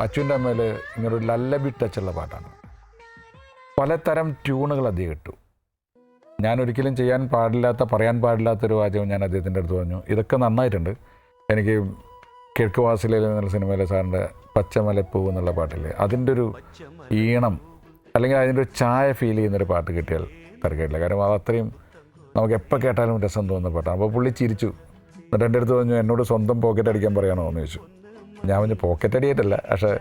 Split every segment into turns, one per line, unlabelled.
അച്ചുവിൻ്റെ അമ്മയിൽ ഇങ്ങനൊരു ലല്ലബി ടച്ചുള്ള പാട്ടാണ്. പലതരം ട്യൂണുകൾ അദ്ദേഹം ഇട്ടു. ഞാൻ ഒരിക്കലും ചെയ്യാൻ പാടില്ലാത്ത, പറയാൻ പാടില്ലാത്തൊരു വാചകം ഞാൻ അദ്ദേഹത്തിൻ്റെ അടുത്ത് പറഞ്ഞു. ഇതൊക്കെ നന്നായിട്ടുണ്ട്. എനിക്ക് കിഴക്ക് വാസിലയിൽ എന്നുള്ള സിനിമയിലെ സാറിൻ്റെ പച്ചമലപ്പൂവ് എന്നുള്ള പാട്ടില്ലേ, അതിൻ്റെ ഒരു ഈണം അല്ലെങ്കിൽ അതിൻ്റെ ഒരു ചായ ഫീൽ ചെയ്യുന്നൊരു പാട്ട് കിട്ടിയാൽ തിരക്കില്ല. കാരണം അത് അത്രയും നമുക്ക് എപ്പോൾ കേട്ടാലും രസം തോന്നുന്ന പാട്ടാണ്. അപ്പോൾ പുള്ളി ചിരിച്ചു. എന്നിട്ട് എൻ്റെ അടുത്ത് പറഞ്ഞു, എന്നോട് സ്വന്തം പോക്കറ്റ് അടിക്കാൻ പറയണോ എന്ന് ചോദിച്ചു. ഞാൻ പറഞ്ഞു പോക്കറ്റ് അടിയായിട്ടല്ല, പക്ഷേ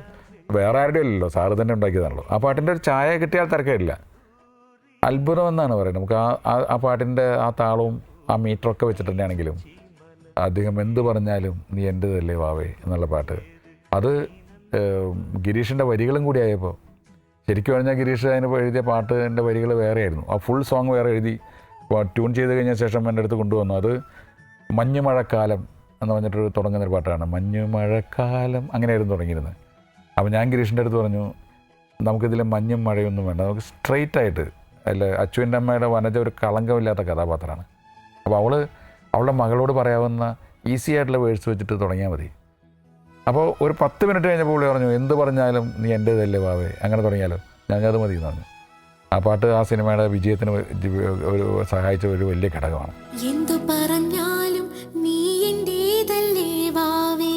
വേറെ ആരുടെയും അല്ലല്ലോ, സാറ് തന്നെ ഉണ്ടാക്കിയതാണല്ലോ. ആ പാട്ടിൻ്റെ ഒരു ചായ കിട്ടിയാൽ തിരക്കില്ല. അത്ഭുതം എന്നാണ് പറയുന്നത്. നമുക്ക് ആ പാട്ടിൻ്റെ ആ താളവും ആ മീറ്ററൊക്കെ വെച്ചിട്ട് തന്നെയാണെങ്കിലും അദ്ദേഹം എന്ത് പറഞ്ഞാലും നീ എൻ്റെതല്ലേ വാവേ എന്നുള്ള പാട്ട്, അത് ഗിരീഷിൻ്റെ വരികളും കൂടി ആയപ്പോൾ ശരിക്കും പറഞ്ഞാൽ ഗിരീഷ് അതിന് എഴുതിയ പാട്ടിൻ്റെ വരികൾ വേറെയായിരുന്നു. ആ ഫുൾ സോങ് വേറെ എഴുതി ട്യൂൺ ചെയ്ത് കഴിഞ്ഞ ശേഷം എൻ്റെ അടുത്ത് കൊണ്ടുവന്നു. അത് മഞ്ഞുമഴക്കാലം എന്ന് പറഞ്ഞിട്ട് തുടങ്ങുന്നൊരു പാട്ടാണ്. മഞ്ഞുമഴക്കാലം അങ്ങനെയായിരുന്നു തുടങ്ങിയിരുന്നത്. അപ്പോൾ ഞാൻ ഗിരീഷിൻ്റെ അടുത്ത് പറഞ്ഞു, നമുക്കിതിൽ മഞ്ഞും മഴയൊന്നും വേണ്ട, നമുക്ക് സ്ട്രെയിറ്റ് ആയിട്ട് അല്ല. അച്ചുവിൻ്റെ അമ്മയുടെ വനജ ഒരു കളങ്കമില്ലാത്ത കഥാപാത്രമാണ്. അപ്പോൾ അവളുടെ മകളോട് പറയാവുന്ന ഈസി ആയിട്ടുള്ള വേഴ്സ് വെച്ചിട്ട് തുടങ്ങിയാൽ മതി. അപ്പോൾ ഒരു 10 മിനിറ്റ് കഴിഞ്ഞപ്പോൾ പുള്ളി പറഞ്ഞു, എന്ത് പറഞ്ഞാലും നീ എൻ്റേതല്ലേ വാവേ, അങ്ങനെ തുടങ്ങിയാലോ. അത് മതി എന്ന് പറഞ്ഞു. ആ പാട്ട് ആ സിനിമയുടെ വിജയത്തിന് ഒരു സഹായിച്ച ഒരു വലിയ ഘടകമാണ്.
എന്തു പറഞ്ഞാലും നീ എൻ്റേതല്ലേ വാവേ,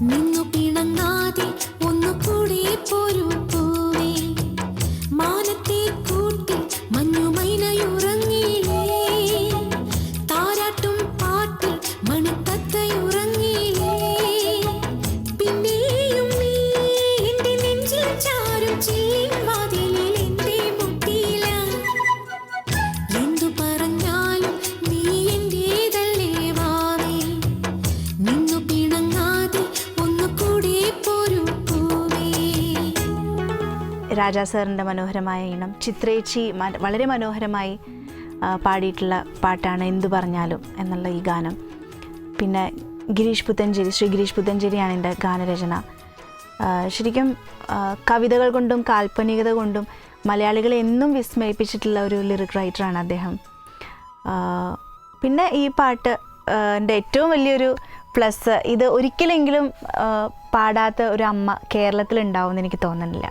നിന്നു പിണങ്ങാതെ ഒന്നുകൂടി പോരൂ പൂവേ, മാനത്തെ കൂട്ടി മഞ്ഞുമൈനയുറങ്ങിയില്ലേ, താരാട്ടും പാട്ടിൽ മണിത്തത്തയുറങ്ങിയില്ലേ, പിന്നെയും നീ എൻ്റെ നെഞ്ചിൽ ചാരും ചില്ലിൻ വാതിലിൽ എൻ്റെ മുട്ടിയില, എന്തു പറഞ്ഞാലും നീ എൻ്റേതല്ലേ വാവേ, നിന്നു പിണങ്ങാതെ ഒന്നുകൂടി പോരൂ പൂവേ.
രാജാ സാറിൻ്റെ മനോഹരമായ ഈണം, ചിത്രേച്ചി വളരെ മനോഹരമായി പാടിയിട്ടുള്ള പാട്ടാണ് എന്തു പറഞ്ഞാലും എന്നുള്ള ഈ ഗാനം. പിന്നെ ശ്രീ ഗിരീഷ് പുത്തഞ്ചേരിയാണ് എൻ്റെ ഗാനരചന. ശരിക്കും കവിതകൾ കൊണ്ടും കാൽപ്പനികത കൊണ്ടും മലയാളികളെ എന്നും വിസ്മയിപ്പിച്ചിട്ടുള്ള ഒരു ലിറിക് റൈറ്ററാണ് അദ്ദേഹം. പിന്നെ ഈ പാട്ട് എൻ്റെ ഏറ്റവും വലിയൊരു പ്ലസ്, ഇത് ഒരിക്കലെങ്കിലും പാടാത്ത ഒരു അമ്മ കേരളത്തിലുണ്ടാവുമെന്ന് എനിക്ക് തോന്നുന്നില്ല.